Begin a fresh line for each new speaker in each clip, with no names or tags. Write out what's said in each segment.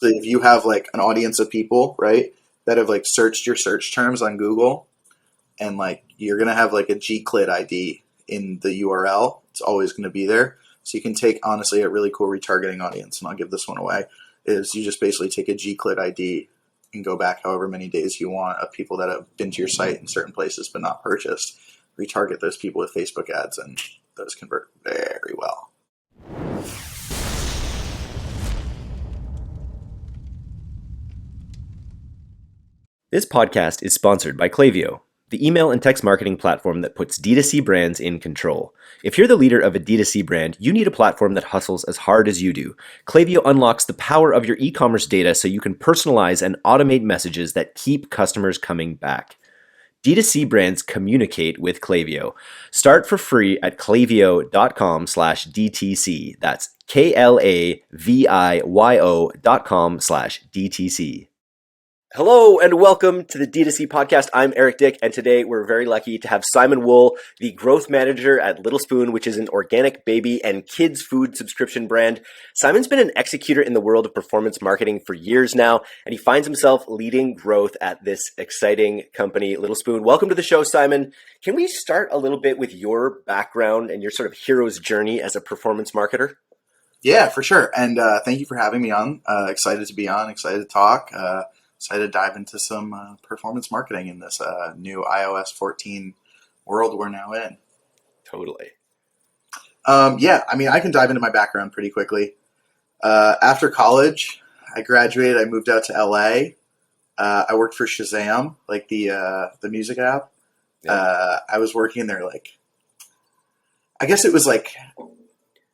So if you have like an audience of people, right, that have like searched your search terms on Google, and like you're gonna have like a Gclit ID in the URL. It's always gonna be there. So you can take honestly a really cool retargeting audience, and I'll give this one away. Is you just basically take a Gclit ID and go back however many days you want of people that have been to your site in certain places but not purchased. Retarget those people with Facebook ads, and those convert very well.
This podcast is sponsored by Klaviyo, the email and text marketing platform that puts D2C brands in control. If you're the leader of a D2C brand, you need a platform that hustles as hard as you do. Klaviyo unlocks the power of your e-commerce data so you can personalize and automate messages that keep customers coming back. D2C brands communicate with Klaviyo. Start for free at klaviyo.com/DTC. That's KLAVIYO.com/DTC. Hello and welcome to the D2C podcast. I'm Eric Dick, and today we're very lucky to have Simon Wool, the growth manager at Little Spoon, which is an organic baby and kids food subscription brand. Simon's been an executor in the world of performance marketing for years now, and he finds himself leading growth at this exciting company, Little Spoon. Welcome to the show, Simon. Can we start a little bit with your background and your sort of hero's journey as a performance marketer?
Yeah, for sure. And thank you for having me on. Excited to be on, excited to talk. Excited to dive into some performance marketing in this new iOS 14 world we're now in.
Totally.
Yeah, I mean, I can dive into my background pretty quickly. After college, I graduated. I moved out to LA. I worked for Shazam, like the music app.
Yeah.
I was working there I guess it was like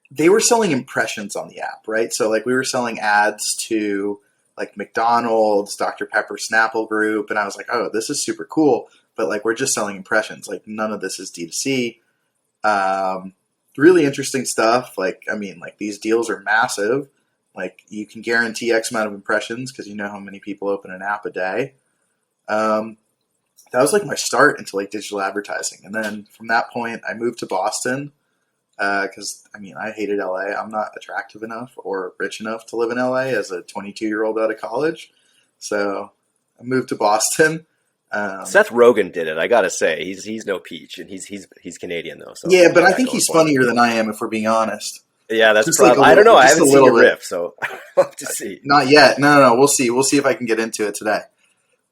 they were selling impressions on the app, right? So like we were selling ads to like McDonald's, Dr. Pepper, Snapple Group, and I was like, oh, this is super cool, but like we're just selling impressions. Like none of this is D2C. Really interesting stuff. Like, I mean, like these deals are massive. Like you can guarantee X amount of impressions because you know how many people open an app a day. That was like my start into like digital advertising. And then from that point, I moved to Boston. Because, I mean, I hated LA. I'm not attractive enough or rich enough to live in LA as a 22-year-old out of college. So I moved to Boston.
Seth Rogen did it. I gotta say, he's no peach, and he's Canadian though. So
yeah, but I think he's funnier than I am, if we're being honest.
Yeah, that's
Just
probably.
like
I don't know. I
just a
haven't seen
little
your
bit.
riff, so I'll have to see.
Not yet. No. We'll see. We'll see if I can get into it today.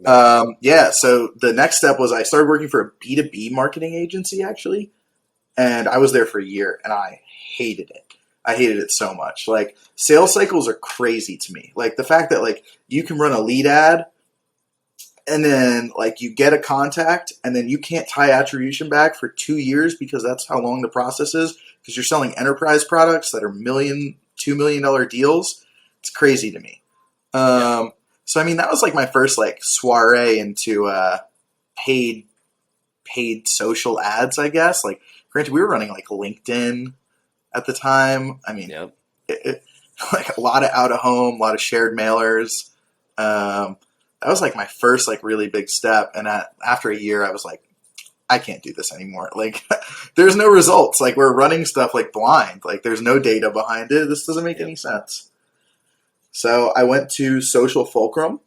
Yeah. So the next step was I started working for a B2B marketing agency, actually. And I was there for a year, and I hated it. I hated it so much. Like, sales cycles are crazy to me. Like, the fact that, like, you can run a lead ad, and then, like, you get a contact, and then you can't tie attribution back for 2 years because that's how long the process is, because you're selling enterprise products that are $2 million deals. It's crazy to me. So, I mean, that was, like, my first, like, soiree into paid social ads, I guess. Like, granted, we were running like LinkedIn at the time. I mean, like a lot of out of home, a lot of shared mailers. That was like my first like really big step. And after a year, I was like, I can't do this anymore. Like, there's no results. Like, we're running stuff like blind. Like, there's no data behind it. This doesn't make any sense. So I went to Social Fulcrum,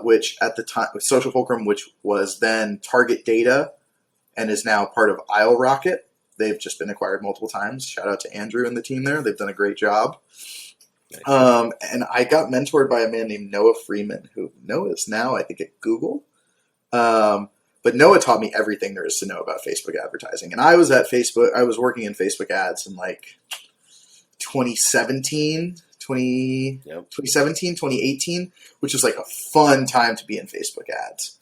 which at the time, Social Fulcrum, which was then Target Data, and is now part of Isle Rocket. They've just been acquired multiple times. Shout out to Andrew and the team there. They've done a great job. Nice. And I got mentored by a man named Noah Freeman, who Noah is now, I think, at Google. But Noah taught me everything there is to know about Facebook advertising. And I was at Facebook. I was working in Facebook ads in like 2017, 2018, which was like a fun time to be in Facebook ads.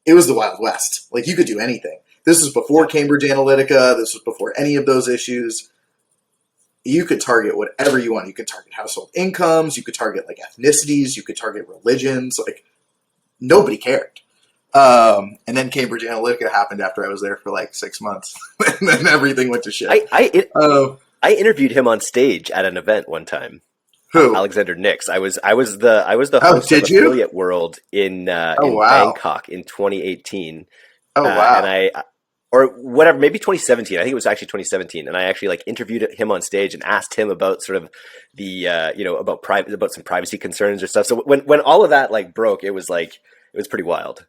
It was the Wild West. Like, you could do anything. This was before Cambridge Analytica. This was before any of those issues. You could target whatever you want. You could target household incomes. You could target, like, ethnicities. You could target religions. Like, nobody cared. And then Cambridge Analytica happened after I was there for, like, 6 months. And then everything went to shit.
I interviewed him on stage at an event one time.
Who?
Alexander Nix. I was the host of Affiliate World in
wow.
Bangkok in 2018.
Oh wow!
And or whatever, maybe 2017. I think it was actually 2017, and I actually like interviewed him on stage and asked him about sort of the about some privacy concerns or stuff. So when all of that like broke, it was pretty wild.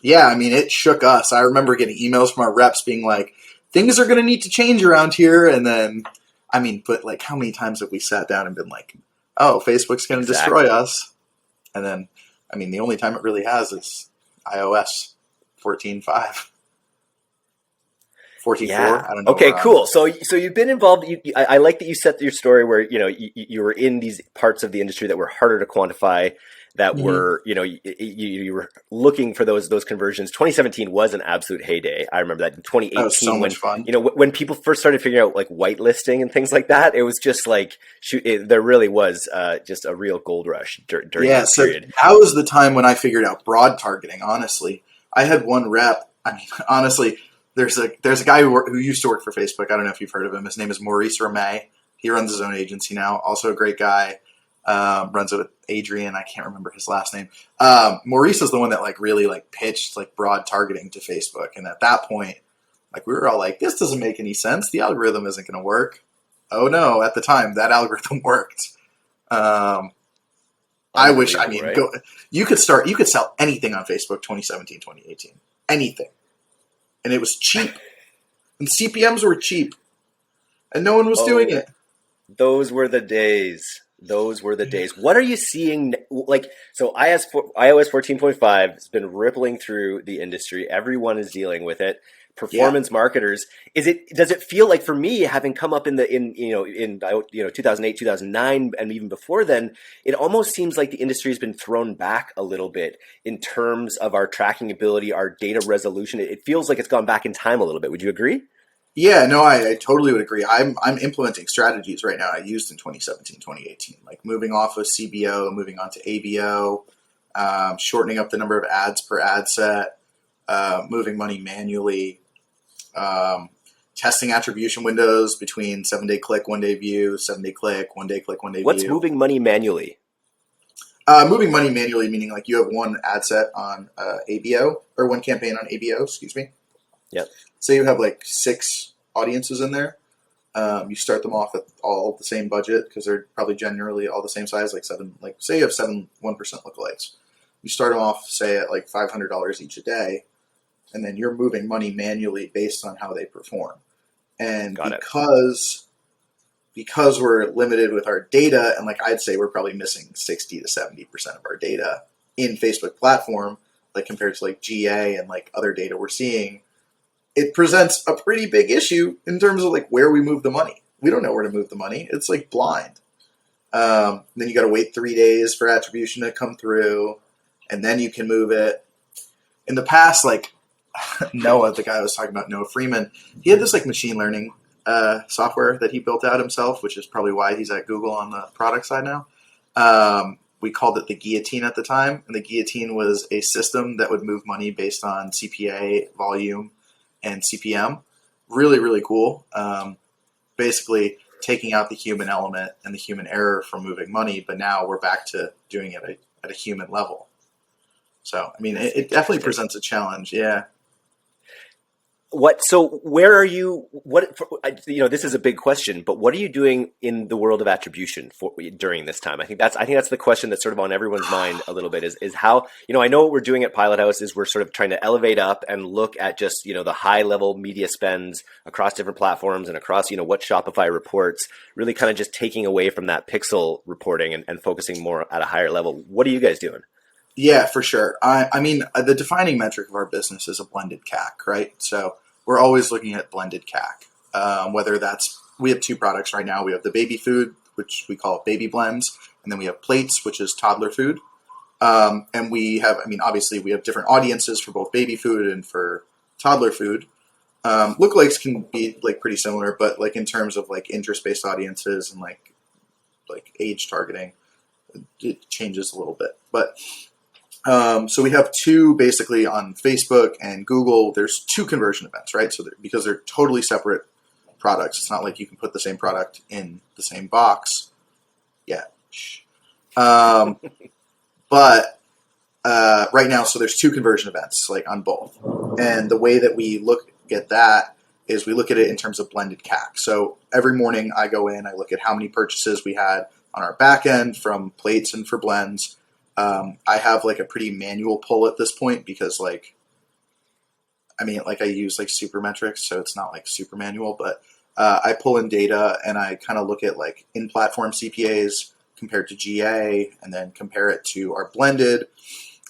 Yeah, I mean, it shook us. I remember getting emails from our reps being like, things are going to need to change around here. And then, I mean, but like, how many times have we sat down and been like, oh, Facebook's going to destroy
Exactly.
us? And then, I mean, the only time it really has is iOS 14.5, 14.4.
Yeah.
I don't know
Okay.
where I'm.
Cool. So you've been involved. I like that you set your story where you were in these parts of the industry that were harder to quantify. That
Mhm.
were you were looking for those conversions. 2017 was an absolute heyday. I remember that. In
That was so
2018,
much
when
fun.
when people first started figuring out like whitelisting and things like that, it was just like there really was just a real gold rush during
Yeah,
that
so
period.
that was the time when I figured out broad targeting, honestly. I had one rep. I mean, honestly, there's a guy who used to work for Facebook. I don't know if you've heard of him. His name is Maurice Romay. He runs his own agency now. Also a great guy. Runs it with Adrian. I can't remember his last name. Maurice is the one that like really like pitched like broad targeting to Facebook. And at that point, like we were all like, this doesn't make any sense. The algorithm isn't going to work. Oh no! At the time, that algorithm worked. Um, I wish, I
Unbelievable,
mean,
right?
go. You could sell anything on Facebook 2017, 2018, anything, and it was cheap, and CPMS were cheap, and no one was doing
Oh,
it.
those were the days. Those were the days. What are you seeing? Like, so iOS 14.5 has been rippling through the industry. Everyone is dealing with it.
Yeah,
Performance marketers. Does it feel like for me, having come up in 2008, 2009, and even before then, it almost seems like the industry has been thrown back a little bit in terms of our tracking ability, our data resolution. It feels like it's gone back in time a little bit. Would you agree?
yeah, no, I totally would agree. I'm implementing strategies right now I used in 2017, 2018, like moving off of CBO, moving on to ABO, shortening up the number of ads per ad set, moving money manually, um, testing attribution windows between 7-day click, 1-day view, 7-day click, 1-day click, 1-day
What's
view.
moving money manually?
Moving money manually, meaning like you have one ad set on ABO or one campaign on ABO, excuse me.
Yep.
Say you have like 6 audiences in there. You start them off at all the same budget because they're probably generally all the same size, like say you have 1% lookalikes. You start them off, say, at like $500 each a day, and then you're moving money manually based on how they perform. And
Got it.
because we're limited with our data, and like I'd say we're probably missing 60 to 70% of our data in Facebook platform, like compared to like GA and like other data we're seeing, it presents a pretty big issue in terms of like where we move the money. We don't know where to move the money. It's like blind. Then you got to wait 3 days for attribution to come through, and then you can move it. In the past, like Noah, the guy I was talking about, Noah Freeman, he had this like machine learning software that he built out himself, which is probably why he's at Google on the product side now. We called it the guillotine at the time, and the guillotine was a system that would move money based on CPA, volume, and CPM. Really, really cool. Basically, taking out the human element and the human error from moving money, but now we're back to doing it at a human level. So, I mean,
That's
it definitely
interesting.
presents a challenge. Yeah.
So where are you? This is a big question, but what are you doing in the world of attribution during this time? I think that's the question that's sort of on everyone's mind a little bit. Is how I know what we're doing at Pilot House is we're sort of trying to elevate up and look at just the high level media spends across different platforms and across what Shopify reports, really kind of just taking away from that pixel reporting and focusing more at a higher level. What are you guys doing?
Yeah, for sure. I mean, the defining metric of our business is a blended CAC, right? So we're always looking at blended CAC. Whether that's, we have 2 products right now. We have the baby food, which we call baby blends, and then we have plates, which is toddler food. And we have, I mean, obviously we have different audiences for both baby food and for toddler food. Lookalikes can be like pretty similar, but like in terms of like interest-based audiences and like age targeting, it changes a little bit. But so we have 2 basically on Facebook and Google. There's 2 conversion events, right? So because they're totally separate products, it's not like you can put the same product in the same box. Yeah. Um, but right now, so there's 2 conversion events like on both, and the way that we look, get that is we look at it in terms of blended CAC. So every morning I go in, I look at how many purchases we had on our back end from plates and for blends. I have like a pretty manual pull at this point because I use like Supermetrics, so it's not like super manual, but I pull in data and I kind of look at like in-platform CPAs compared to GA and then compare it to our blended.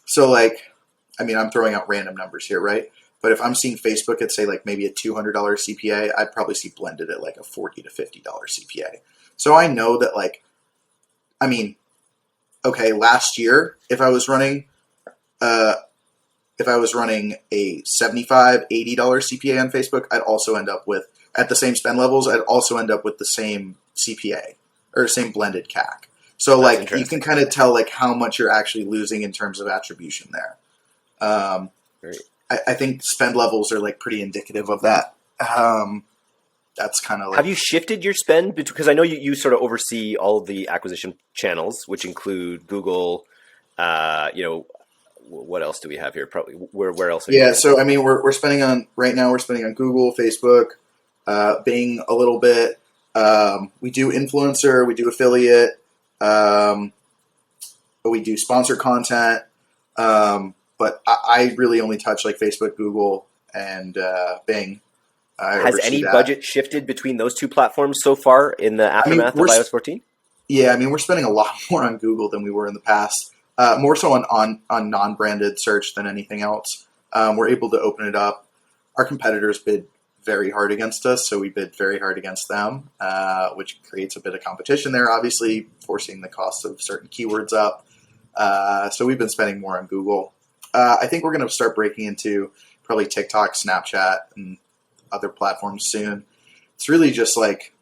So I'm throwing out random numbers here, right? But if I'm seeing Facebook at say like maybe a $200 CPA, I'd probably see blended at like a $40 to $50 CPA. So I know that last year if I was running a $75, $80 CPA on Facebook, I'd also end up with, at the same spend levels, I'd also end up with the same CPA or same blended CAC. So you can kind of tell like how much you're actually losing in terms of attribution there.
Great.
I think spend levels are like pretty indicative of that. That's kind of like.
Have you shifted your spend? Because I know you sort of oversee all of the acquisition channels, which include Google, what else do we have here? Probably where else?
So we're spending on right now. We're spending on Google, Facebook, Bing a little bit. We do influencer, we do affiliate, but we do sponsor content. But I really only touch like Facebook, Google, and Bing.
Has any budget shifted between those two platforms so far in the aftermath of iOS 14?
Yeah, we're spending a lot more on Google than we were in the past. More so on non-branded search than anything else. We're able to open it up. Our competitors bid very hard against us, so we bid very hard against them, which creates a bit of competition there, obviously, forcing the cost of certain keywords up. So we've been spending more on Google. I think we're going to start breaking into probably TikTok, Snapchat, and other platforms soon. It's really just like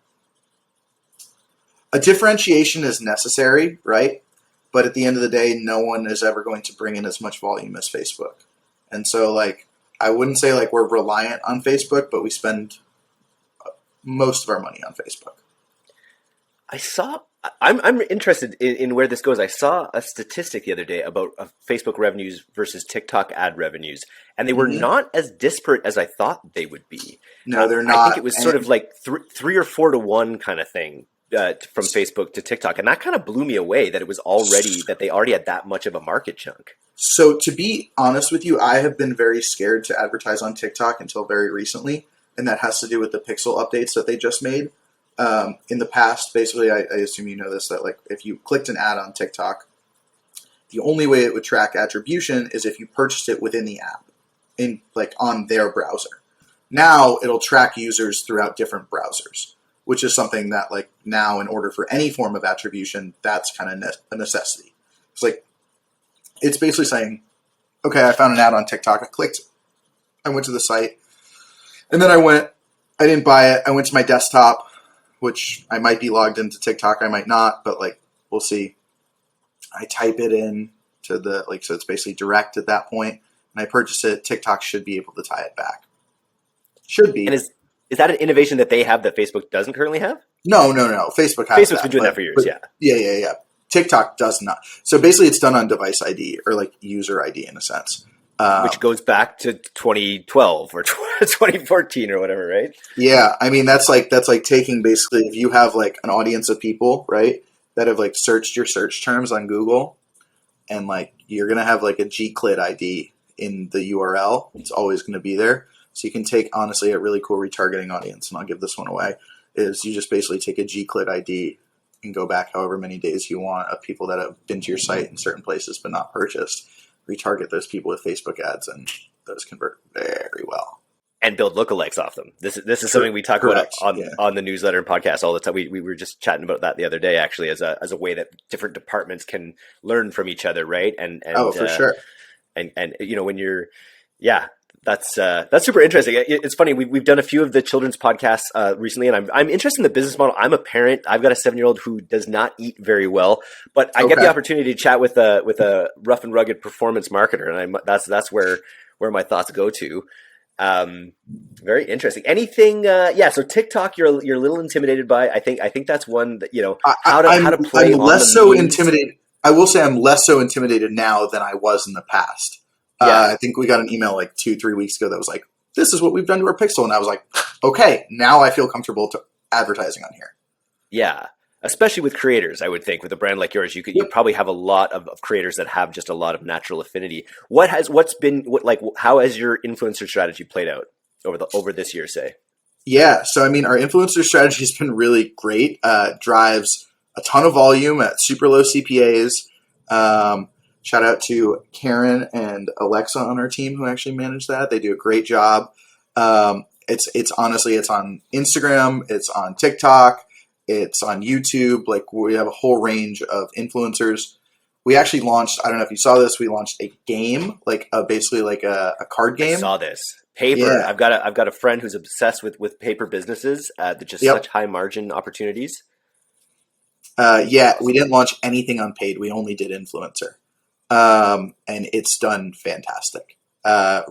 a differentiation is necessary, right? But at the end of the day, no one is ever going to bring in as much volume as Facebook. And so I wouldn't say we're reliant on Facebook, but we spend most of our money on Facebook.
I'm interested in where this goes. I saw a statistic the other day about Facebook revenues versus TikTok ad revenues, and they were not as disparate as I thought they would be.
No, they're not.
I think it was sort of like 3 or 4 to 1 kind of thing from Facebook to TikTok, and that kind of blew me away that they already had that much of a market chunk.
So to be honest with you, I have been very scared to advertise on TikTok until very recently, and that has to do with the pixel updates that they just made. In the past, basically, I assume you know this, that if you clicked an ad on TikTok, the only way it would track attribution is if you purchased it within the app, on their browser. Now it'll track users throughout different browsers, which is something that now in order for any form of attribution, that's kind of a necessity. It's basically saying, okay, I found an ad on TikTok, I clicked it, I went to the site, and then I didn't buy it, I went to my desktop, which I might be logged into TikTok, I might not, but we'll see. I type it in to so it's basically direct at that point, and I purchase it. TikTok should be able to tie it back. Should be.
And is that an innovation that they have that Facebook doesn't currently have?
No. Facebook has
Facebook's been doing that for years, yeah.
Yeah. TikTok does not. So basically it's done on device ID or user ID in a sense.
Which goes back to 2012 or 2014 or whatever, right?
Yeah, that's like taking basically if you have an audience of people, right, that have searched your search terms on Google, and you're gonna have a Gclid ID in the URL. It's always gonna be there. So you can take honestly a really cool retargeting audience, and I'll give this one away. Is you just basically take a Gclid ID and go back however many days you want of people that have been to your site in certain places but not purchased. Retarget those people with Facebook ads, and those convert very well.
And build lookalikes off them. This is something we talk about on the newsletter and podcast all the time. We were just chatting about that the other day, actually, as a way that different departments can learn from each other, right? And
for sure.
And when you're, that's super interesting. It's funny. We've done a few of the children's podcasts recently, and I'm interested in the business model. I'm a parent. I've got a 7-year-old who does not eat very well, but I get the opportunity to chat with a rough and rugged performance marketer, and that's where my thoughts go to. Very interesting. Anything? So TikTok, you're a little intimidated by. I think that's one that how to play.
I'm less so intimidated. I will say I'm less so intimidated now than I was in the past. I think we got an email 2-3 weeks ago that was this is what we've done to our pixel. And I was like, okay, now I feel comfortable to advertising on here.
Yeah. Especially with creators, I would think with a brand like yours, you probably have a lot of creators that have just a lot of natural affinity. How has your influencer strategy played out over this year, say?
Yeah. So, I mean, our influencer strategy has been really great. Drives a ton of volume at super low CPAs. Shout out to Karen and Alexa on our team who actually manage that. They do a great job. It's honestly, it's on Instagram, it's on TikTok, it's on YouTube. Like, we have a whole range of influencers. We actually launched, I don't know if you saw this, we launched a game, basically like a card game.
I saw this. Paper. Yeah. I've got a friend who's obsessed with paper businesses. They're just such high margin opportunities.
We didn't launch anything unpaid. We only did influencer. And it's done fantastic.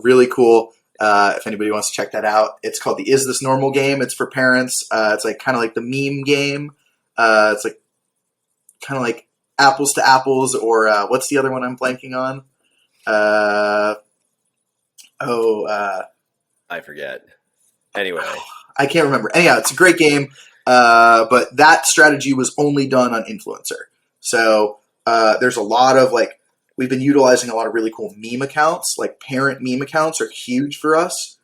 Really cool. If anybody wants to check that out, it's called the Is This Normal game. It's for parents. It's like kind of like the meme game. It's like kind of like apples to apples, or what's the other one I'm blanking on?
I forget. Anyway,
I can't remember. Anyhow, it's a great game. But that strategy was only done on influencer. So there's a lot of we've been utilizing a lot of really cool meme accounts. Like parent meme accounts are huge for us.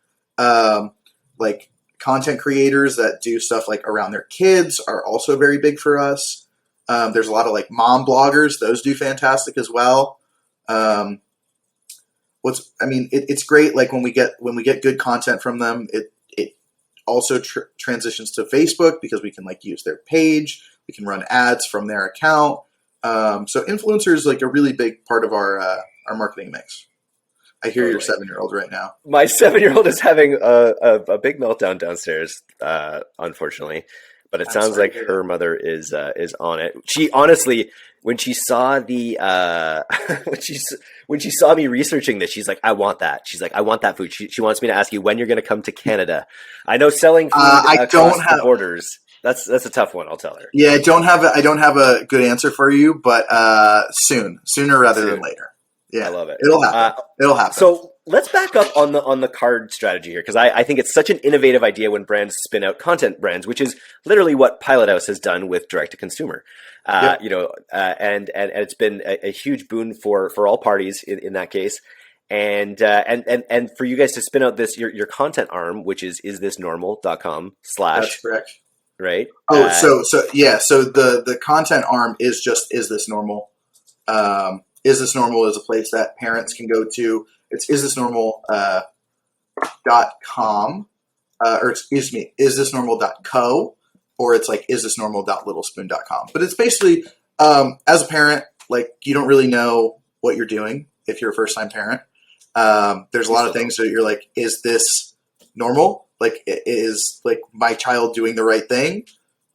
Like content creators that do stuff like around their kids are also very big for us. There's a lot of mom bloggers; those do fantastic as well. It's great. Like when we get good content from them, it also transitions to Facebook because we can use their page. We can run ads from their account. So influencer is a really big part of our marketing mix. I hear your 7-year-old right now.
My 7-year-old is having a big meltdown downstairs, unfortunately. But it sounds like her mother is on it. She honestly, when she saw the when she saw me researching this, she's like, "I want that." She's like, "I want that food." She wants me to ask you when you're going to come to Canada. I know selling food across the borders. That's a tough one. I'll tell her.
Yeah, I don't have a good answer for you, but sooner rather than later. Yeah,
I love it.
It'll happen. It'll happen.
So let's back up on the card strategy here, because I think it's such an innovative idea when brands spin out content brands, which is literally what Pilot House has done with direct to consumer. And it's been a huge boon for all parties in that case. And for you guys to spin out this your content arm, which is isthisnormal.com/.
That's correct.
Right.
Oh, so the content arm is just Is This Normal. Is This Normal is a place that parents can go to. It's isthisnormal.com, or excuse me, isthisnormal.co, or it's isthisnormal.littlespoon.com. But it's basically, as a parent, you don't really know what you're doing if you're a first time parent. There's a lot of things that you're like, is this normal? Is my child doing the right thing?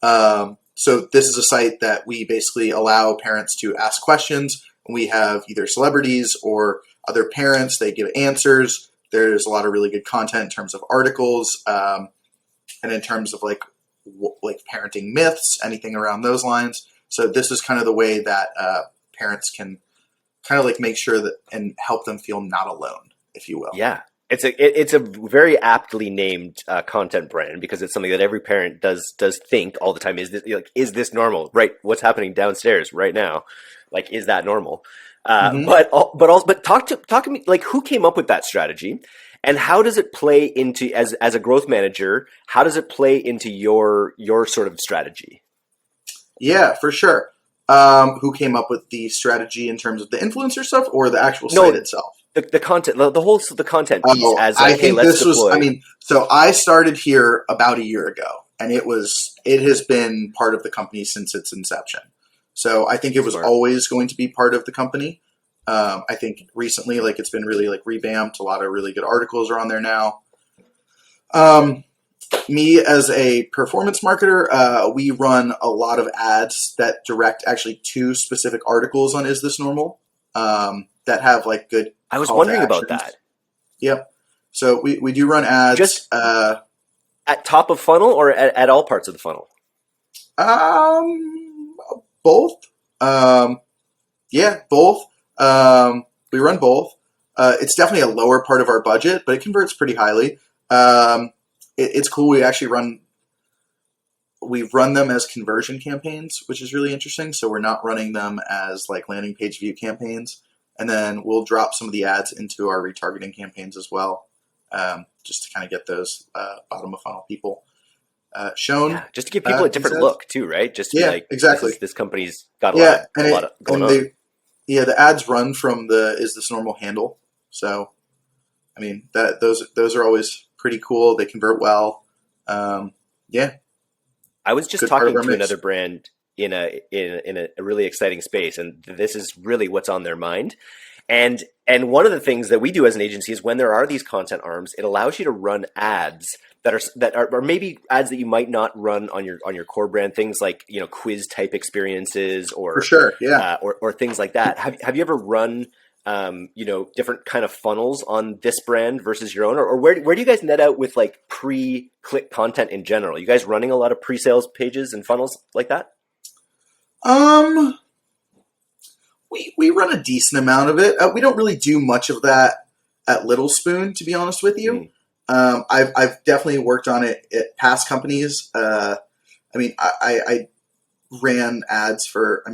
So this is a site that we basically allow parents to ask questions. We have either celebrities or other parents. They give answers. There's a lot of really good content in terms of articles, and in terms of parenting myths, anything around those lines. So this is kind of the way that parents can kind of make sure that and help them feel not alone, if you will.
Yeah. It's a very aptly named content brand, because it's something that every parent does think all the time. Is this normal? Right. What's happening downstairs right now? Is that normal? But talk to me, who came up with that strategy, and how does it play into, as a growth manager, how does it play into your sort of strategy?
Yeah, for sure. Who came up with the strategy in terms of the influencer stuff or the actual site itself?
The content, the content piece.
So I started here about a year ago, and it has been part of the company since its inception. So I think it was always going to be part of the company. I think recently, it's been really revamped. A lot of really good articles are on there now. Me as a performance marketer, we run a lot of ads that direct actually to specific articles on Is This Normal, that have good.
I was wondering about that.
Yep. So we do run ads.
Just at top of funnel or at all parts of the funnel?
Both. Both. We run both. It's definitely a lower part of our budget, but it converts pretty highly. It's cool. We've run them as conversion campaigns, which is really interesting. So we're not running them as like landing page view campaigns. And then we'll drop some of the ads into our retargeting campaigns as well, just to kind of get those bottom of funnel people shown.
Yeah, just to give people a different look too, right? Just to be like,
exactly.
This company's got
Yeah,
a lot of going on.
The ads run from the is this normal handle. So, I mean those are always pretty cool. They convert well. Yeah.
I was just talking to another brand in a really exciting space, and this is really what's on their mind. And one of the things that we do as an agency is when there are these content arms, it allows you to run ads that are maybe ads that you might not run on your core brand, things like quiz type experiences or
for sure, yeah,
or things like that. Have you ever run different kind of funnels on this brand versus your own, or where do you guys net out with like pre-click content in general? You guys running a lot of pre-sales pages and funnels like that?
We run a decent amount of it. We don't really do much of that at Little Spoon, to be honest with you. I've definitely worked on it at past companies. I ran ads for, I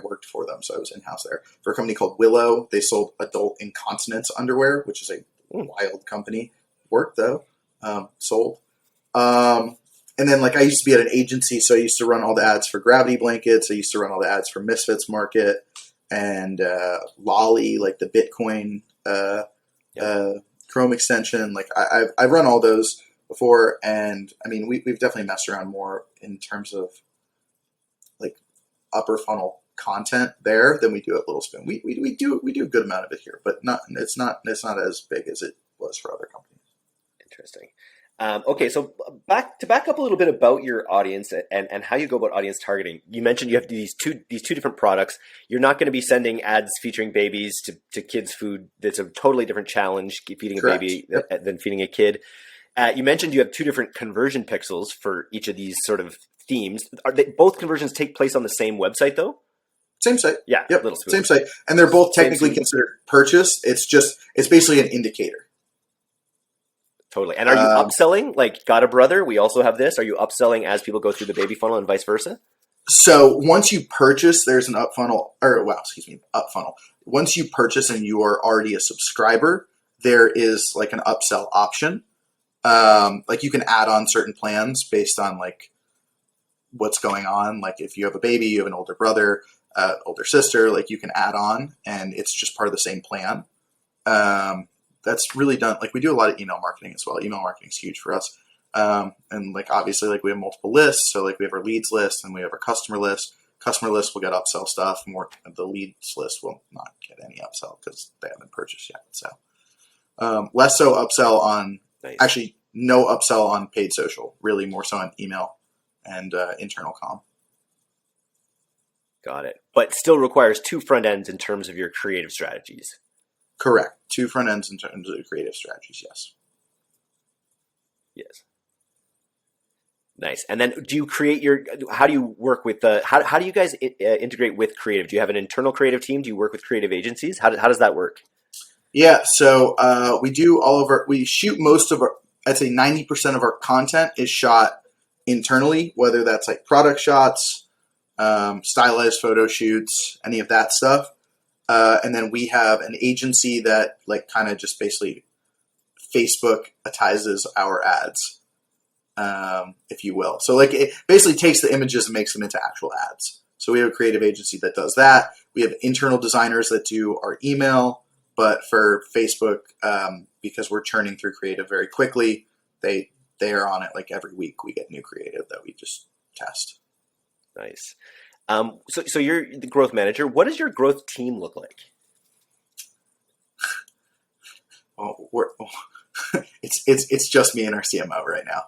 worked for them, so I was in-house there, for a company called Willow. They sold adult incontinence underwear, which is a wild company. Worked, though. Sold. And then, I used to be at an agency, so I used to run all the ads for Gravity Blankets. I used to run all the ads for Misfits Market and Lolly, like the Bitcoin Chrome extension. I've run all those before, and, we've definitely messed around more in terms of upper funnel content there than we do at Little Spoon. We do a good amount of it here, but it's not as big as it was for other companies.
Interesting. Okay, so back up a little bit about your audience and how you go about audience targeting. You mentioned you have these two different products. You're not going to be sending ads featuring babies to kids' food. That's a totally different challenge, feeding
Correct.
a baby than feeding a kid. You mentioned you have two different conversion pixels for each of these sort of themes. Both conversions take place on the same website though?
Same site.
Yeah.
Yep.
Little Spoon.
Same site. And they're both technically considered purchase. It's basically an indicator.
Totally. And are you upselling? Like, got a brother? We also have this. Are you upselling as people go through the baby funnel and vice versa?
So once you purchase, there's an up funnel. Once you purchase and you are already a subscriber, there is like an upsell option. You can add on certain plans based on what's going on. Like if you have a baby, you have an older brother, older sister, you can add on, and it's just part of the same plan. That's really done. We do a lot of email marketing as well. Email marketing is huge for us. And obviously we have multiple lists. So we have our leads list and we have our customer list. Customer list will get upsell stuff. More the leads list will not get any upsell because they haven't purchased yet. So less so upsell on actually no upsell on paid social. Really more so on email and internal comm.
Got it. But still requires two front ends in terms of your creative strategies.
Correct. Two front ends in terms of creative strategies, yes.
Yes. Nice. And then do you create how do you work with how do you guys integrate with creative? Do you have an internal creative team? Do you work with creative agencies? How does that work?
Yeah. So we do we shoot most of I'd say 90% of our content is shot internally, whether that's product shots, stylized photo shoots, any of that stuff. And then we have an agency that kind of just basically Facebookatizes our ads, if you will. So it basically takes the images and makes them into actual ads. So we have a creative agency that does that. We have internal designers that do our email, but for Facebook, because we're churning through creative very quickly, they are on it every week. We get new creative that we just test.
Nice. So you're the growth manager. What does your growth team look like?
Well, it's just me and our CMO right now.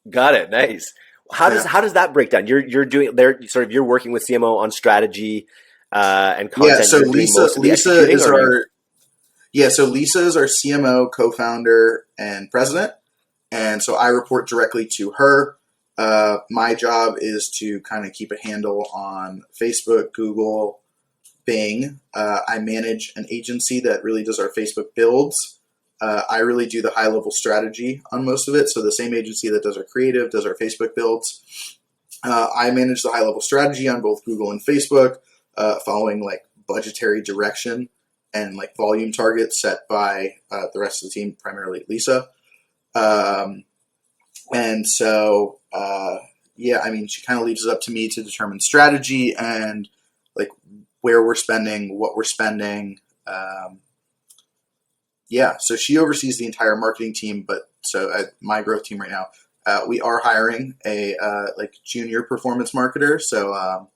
Got it. Nice. How does that break down? You're doing there sort of you're working with CMO on strategy and content.
Yeah. So Lisa is our CMO, co-founder, and president, and so I report directly to her. My job is to kind of keep a handle on Facebook, Google, Bing. I manage an agency that really does our Facebook builds. I really do the high level strategy on most of it. So the same agency that does our creative does our Facebook builds. I manage the high level strategy on both Google and Facebook, following like budgetary direction and like volume targets set by the rest of the team, primarily Lisa. And so, yeah, I mean, she kind of leaves it up to me to determine strategy and like where we're spending, what we're spending. Yeah, so she oversees the entire marketing team, but so at my growth team right now, we are hiring a like junior performance marketer. So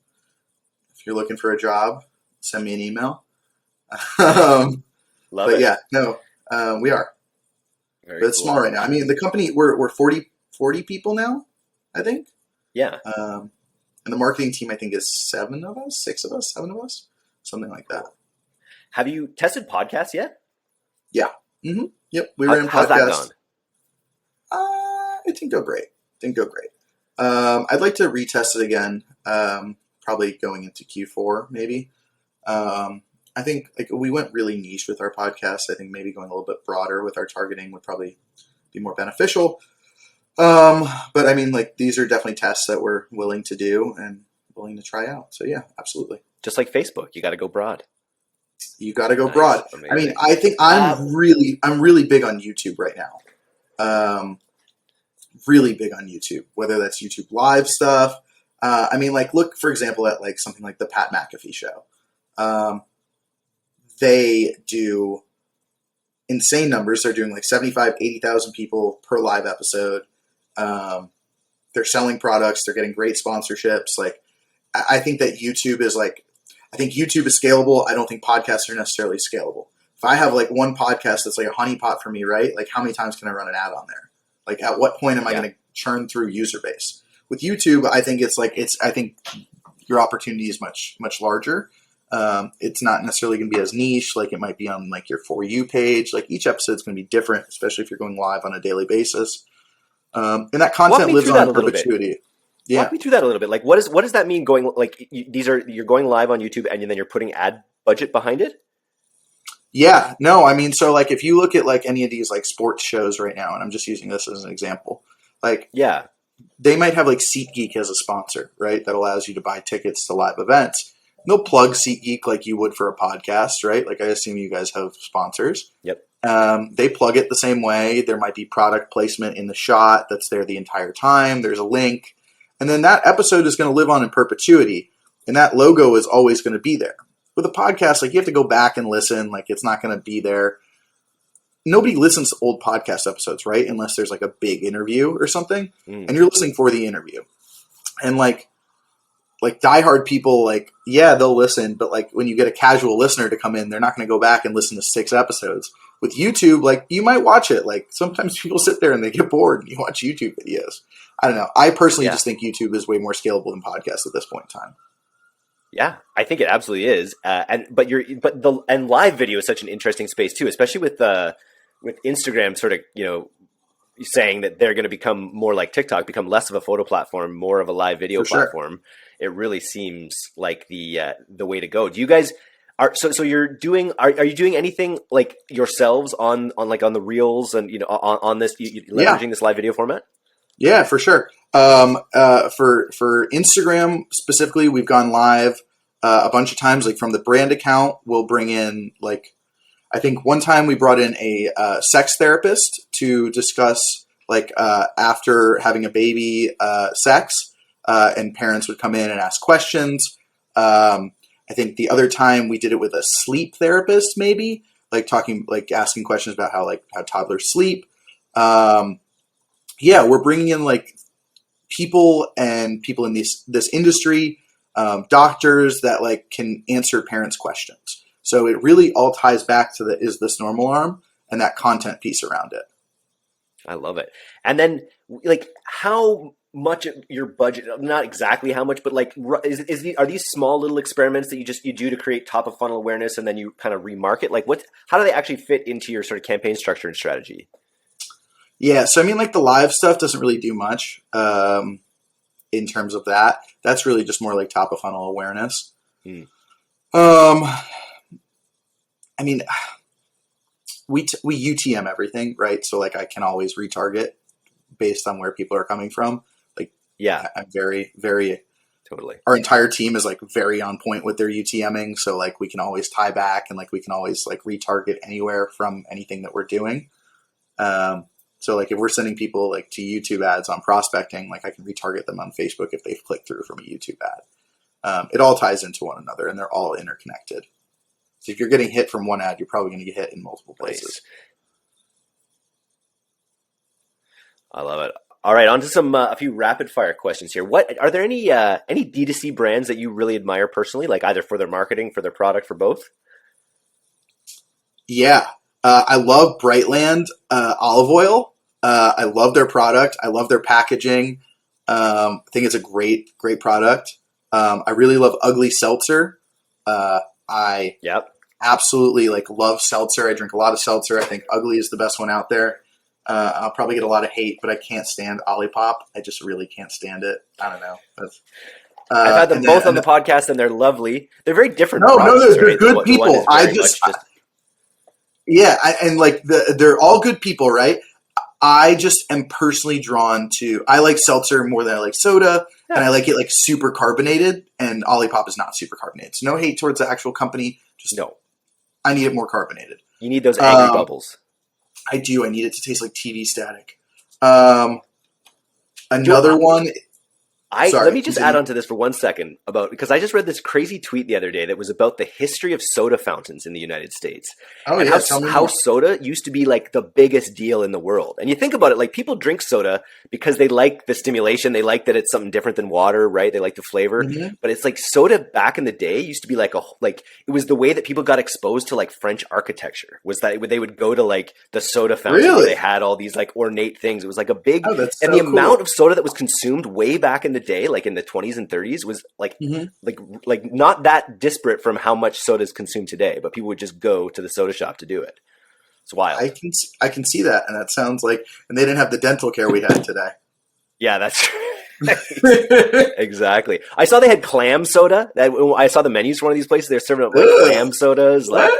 if you're looking for a job, send me an email.
Love
But
it.
yeah, no, we are.
Very
But it's
cool.
small right now. I mean, the company, we're 40 people now, I think.
Yeah.
And the marketing team, I think, is 7 of us, 6 of us, 7 of us, something like that.
Have you tested podcasts yet?
Yeah. Mm-hmm. Yep. We were in
How's that gone?
It didn't go great. I'd like to retest it again. Probably going into Q4, maybe. I think like we went really niche with our podcast. I think maybe going a little bit broader with our targeting would probably be more beneficial. But I mean, like these are definitely tests that we're willing to do and willing to try out. So yeah, absolutely.
Just like Facebook, you got to go broad.
You got to go
Nice.
broad.
Amazing.
I mean, I think I'm really big on YouTube right now. Really big on YouTube, whether that's YouTube live stuff. I mean, like look, for example, at like something like the Pat McAfee show. They do insane numbers. They're doing like 75, 80,000 people per live episode. They're selling products. They're getting great sponsorships. Like, I think that YouTube is like, I think YouTube is scalable. I don't think podcasts are necessarily scalable. If I have like one podcast that's like a honeypot for me, right? Like how many times can I run an ad on there? Like at what point am I going to churn through user base? With YouTube, I think I think your opportunity is much larger. It's not necessarily going to be as niche like it might be on like your For You page. Like each episode is going to be different, especially if you're going live on a daily basis. And that content lives on in perpetuity. Yeah.
Walk me through that a little bit. Like, what does that mean? Going like you're going live on YouTube and then you're putting ad budget behind it.
Yeah, no, I mean, so like if you look at like any of these like sports shows right now, and I'm just using this as an example, like
yeah,
they might have like SeatGeek as a sponsor, right? That allows you to buy tickets to live events. They'll plug SeatGeek like you would for a podcast, right? Like I assume you guys have sponsors.
Yep.
They plug it the same way. There might be product placement in the shot that's there the entire time. There's a link. And then that episode is going to live on in perpetuity. And that logo is always going to be there. With a podcast, like you have to go back and listen. Like it's not going to be there. Nobody listens to old podcast episodes, right? Unless there's like a big interview or something. And you're listening for the interview. And like diehard people, like, yeah, they'll listen. But like when you get a casual listener to come in, they're not going to go back and listen to 6 episodes. With YouTube, like you might watch it. Like sometimes people sit there and they get bored and you watch YouTube videos. I don't know. I personally just think YouTube is way more scalable than podcasts at this point in time.
Yeah, I think it absolutely is. And live video is such an interesting space too, especially with Instagram sort of, saying that they're going to become more like TikTok, become less of a photo platform, more of a live video platform. It really seems like the way to go. Do you guys are you're doing are you doing anything like yourselves on the reels and on this leveraging this live video format?
Yeah, for sure. For Instagram specifically, we've gone live a bunch of times. Like from the brand account, we'll bring in like I think one time we brought in a sex therapist to discuss like after having a baby sex, and parents would come in and ask questions. I think the other time we did it with a sleep therapist, maybe asking questions about how toddlers sleep. Yeah, we're bringing in like people in this industry, doctors that like can answer parents' questions. So it really all ties back to is this normal arm and that content piece around it.
I love it. And then like how much of your budget, not exactly how much, but like are these small little experiments that you do to create top of funnel awareness and then you kind of remarket? Like how do they actually fit into your sort of campaign structure and strategy? Yeah,
so I mean like the live stuff doesn't really do much in terms of that. That's really just more like top of funnel awareness. I mean, we UTM everything, right? So like I can always retarget based on where people are coming from. Like
Yeah,
I'm very, very,
totally.
our entire team is like very on point with their UTMing. So like we can always tie back and like we can always like retarget anywhere from anything that we're doing. So like if we're sending people like to YouTube ads on prospecting, like I can retarget them on Facebook if they've clicked through from a YouTube ad. It all ties into one another and they're all interconnected. So if you're getting hit from one ad, you're probably going to get hit in multiple places.
Nice. I love it. All right, on to some a few rapid fire questions here. What are there any D2C brands that you really admire personally, like either for their marketing, for their product, for both?
Yeah, I love Brightland olive oil. I love their product. I love their packaging. I think it's a great product. I really love Ugly Seltzer. I absolutely like love seltzer. I drink a lot of seltzer. I think Ugly is the best one out there. I'll probably get a lot of hate, but I can't stand Olipop. I just really can't stand it. I don't know.
I've had them both on the podcast, and they're lovely. They're very different.
No,
products,
they're
right?
good people. They're all good people, right? I just am personally drawn to. I like seltzer more than I like soda, and I like it like super carbonated. And Olipop is not super carbonated. So no hate towards the actual company. Just
no,
I need it more carbonated.
You need those angry bubbles.
I do. I need it to taste like TV static. Another one.
Let me just add on to this for 1 second because I just read this crazy tweet the other day that was about the history of soda fountains in the United States.
Oh,
and
yeah,
how soda used to be like the biggest deal in the world. And you think about it, like people drink soda because they like the stimulation. They like that it's something different than water, right? They like the flavor. Mm-hmm. But it's like soda back in the day used to be like it was the way that people got exposed to like French architecture was that they would go to like the soda fountain where they had all these like ornate things. It was like a big, and the amount of soda that was consumed way back in the day, like in the 20s and 30s, was like like not that disparate from how much soda is consumed today, but people would just go to the soda shop to do it. It's wild.
I can see that, and that sounds like, and they didn't have the dental care we had today.
Yeah, that's exactly. I saw they had clam soda. I saw the menus for one of these places. They're serving up like clam sodas. Like,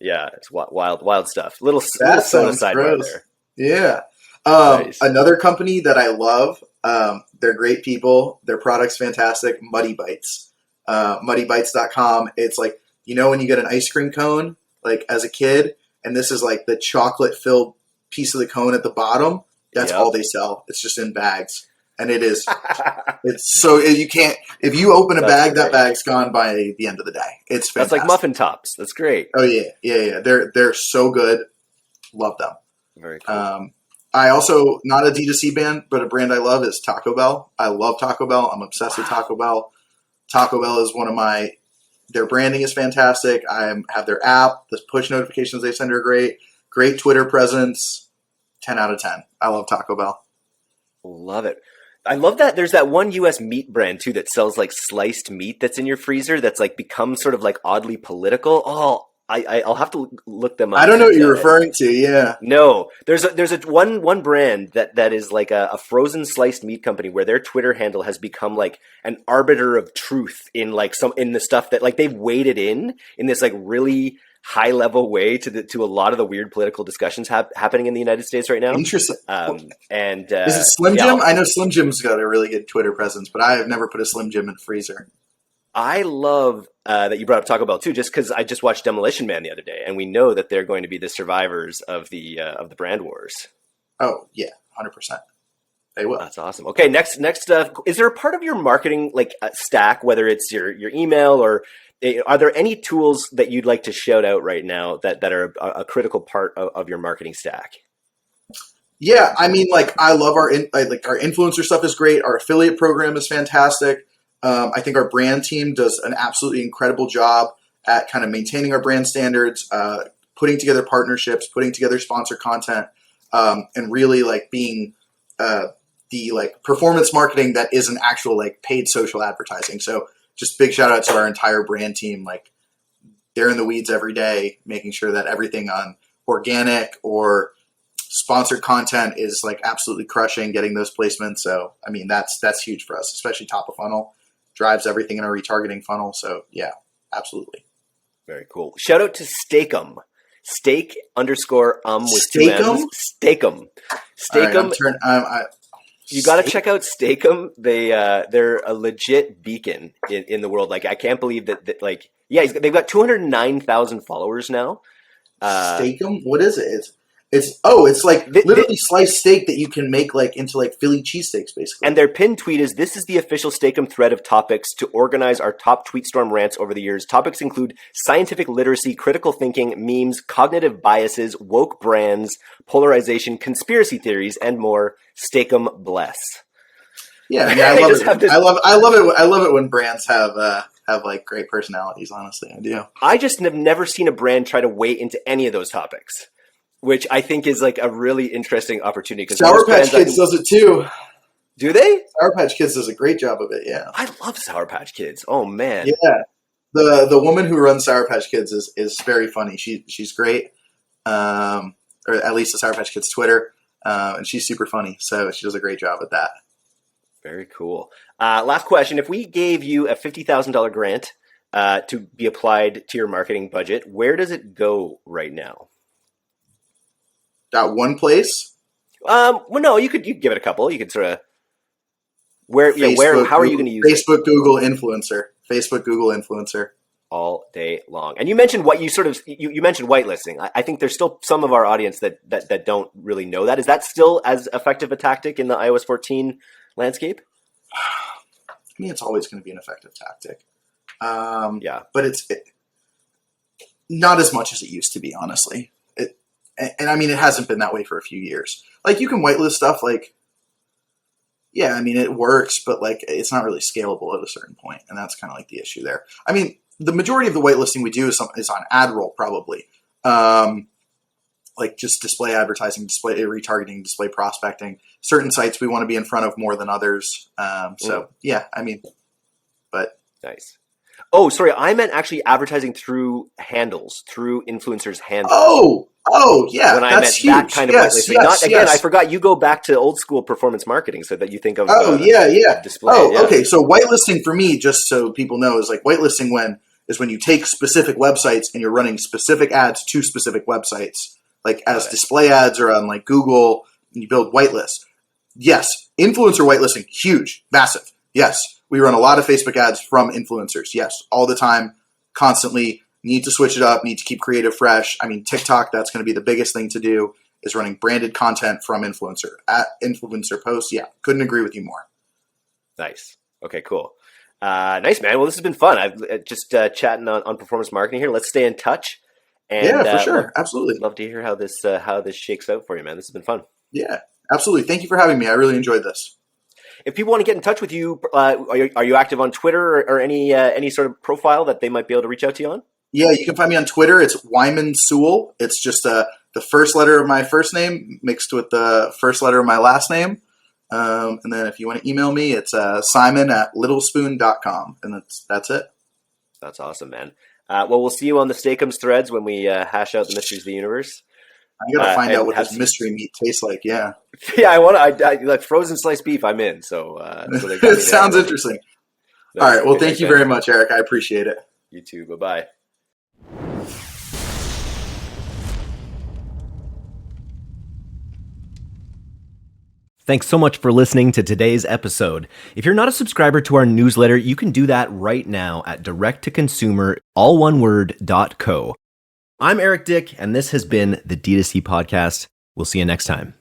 yeah, it's wild stuff. Little soda sidebar there.
Yeah.
Nice.
Another company that I love. They're great people. Their product's fantastic. Muddy Bites. Muddybites.com. It's like, when you get an ice cream cone, like as a kid, and this is like the chocolate filled piece of the cone at the bottom. That's all they sell. It's just in bags. And it is, it's so, you can't, if you open a bag, that bag's gone by the end of the day. It's fantastic.
That's like muffin tops. That's great.
Oh yeah. They're so good. Love them.
Very cool.
I also, not a D2C brand, but a brand I love is Taco Bell. I love Taco Bell. I'm obsessed with Taco Bell. Taco Bell is their branding is fantastic. I have their app. The push notifications they send are great. Great Twitter presence. 10 out of 10. I love Taco Bell.
Love it. I love that there's that one US meat brand too that sells like sliced meat that's in your freezer that's like become sort of like oddly political. Oh, I'll have to look them up.
I don't know what you're referring to. Yeah.
No, there's a one brand that is like a frozen sliced meat company where their Twitter handle has become like an arbiter of truth in like in the stuff that like they've waded in this like really high level way to a lot of the weird political discussions happening in the United States right now.
Interesting.
And
is it Slim Jim? I know Slim Jim's got a really good Twitter presence, but I have never put a Slim Jim in the freezer.
I love that you brought up Taco Bell too, just because I just watched Demolition Man the other day, and we know that they're going to be the survivors of the brand wars.
Oh yeah, 100%. They will.
That's awesome. Okay, next, is there a part of your marketing like stack, whether it's your email or are there any tools that you'd like to shout out right now that are a critical part of your marketing stack?
Yeah, I mean, like I love our influencer stuff is great. Our affiliate program is fantastic. I think our brand team does an absolutely incredible job at kind of maintaining our brand standards, putting together partnerships, putting together sponsor content, and really like being the like performance marketing that is an actual like paid social advertising. So just big shout out to our entire brand team. Like they're in the weeds every day, making sure that everything on organic or sponsored content is like absolutely crushing, getting those placements. So, I mean, that's huge for us, especially top of funnel. Drives everything in our retargeting funnel. So yeah, absolutely.
Very cool. Shout out to Steakum. Steak underscore with two
Steakum?
M's. Steakum. Steakum. You got to check out Steakum. They're a legit beacon in the world. Like, I can't believe that like, yeah, they've got 209,000 followers now.
Steakum? What is it? It's like literally sliced steak that you can make like into like Philly cheesesteaks, basically.
And their pinned tweet is, "This is the official Steakum thread of topics to organize our top tweet storm rants over the years. Topics include scientific literacy, critical thinking, memes, cognitive biases, woke brands, polarization, conspiracy theories, and more. Steakum bless."
Yeah, I love it. I love it when brands have like great personalities. Honestly, I do.
I just have never seen a brand try to weigh into any of those topics, which I think is like a really interesting opportunity. Because
Sour Patch Kids does it too.
Do they?
Sour Patch Kids does a great job of it. Yeah,
I love Sour Patch Kids. Oh man.
Yeah, the woman who runs Sour Patch Kids is very funny. She's great. Or at least the Sour Patch Kids Twitter, and she's super funny. So she does a great job at that.
Very cool. Last question: if we gave you a $50,000 grant to be applied to your marketing budget, where does it go right now?
That one place?
Well, no, you could give it a couple. You could sort of how are you going to use
Facebook, Google influencer
all day long? And you mentioned what you mentioned whitelisting. I think there's still some of our audience that don't really know that. Is that still as effective a tactic in the iOS 14 landscape?
I mean, it's always going to be an effective tactic.
Yeah,
but it's not as much as it used to be, honestly. And I mean, it hasn't been that way for a few years. Like, you can whitelist stuff, like, yeah, I mean, it works, but like, it's not really scalable at a certain point, and that's kind of like the issue there. I mean, the majority of the whitelisting we do is on ad roll, probably. Like just display advertising, display retargeting, display prospecting. Certain sites we want to be in front of more than others. So yeah, I mean, but
nice. Oh, sorry, I meant actually advertising through handles, through influencers' handles.
Oh, yeah,
when I meant
huge.
That kind of whitelisting. Not again. I forgot you go back to old school performance marketing, so that you think of display.
Okay. So whitelisting for me, just so people know, is like whitelisting when you take specific websites and you're running specific ads to specific websites. Like as display ads or on like Google, and you build whitelists. Yes, influencer whitelisting, huge, massive. Yes, we run a lot of Facebook ads from influencers. Yes, all the time, constantly. Need to switch it up. Need to keep creative fresh. I mean, TikTok, that's going to be the biggest thing to do, is running branded content from influencer posts. Yeah, couldn't agree with you more.
Nice. Okay, cool. Nice, man. Well, this has been fun. I've just chatting on performance marketing here. Let's stay in touch. And,
yeah, for sure. Absolutely.
Love to hear how this shakes out for you, man. This has been fun.
Yeah, absolutely. Thank you for having me. I really enjoyed this.
If people want to get in touch with you, are you active on Twitter or any sort of profile that they might be able to reach out to you on?
Yeah, you can find me on Twitter. It's Wyman Sewell. It's just the first letter of my first name mixed with the first letter of my last name. And then if you want to email me, it's simon@littlespoon.com. And that's it.
That's awesome, man. Well, we'll see you on the Steakums threads when we hash out the mysteries of the universe.
I got to find out what this mystery meat tastes like. Yeah.
Yeah, I like frozen sliced beef. I'm in. So
it sounds interesting. All right. Well, thank you very much, Eric. I appreciate it.
You too. Bye-bye. Thanks so much for listening to today's episode. If you're not a subscriber to our newsletter, you can do that right now at direct-to-consumer, all one word, .co. I'm Eric Dick, and this has been the D2C Podcast. We'll see you next time.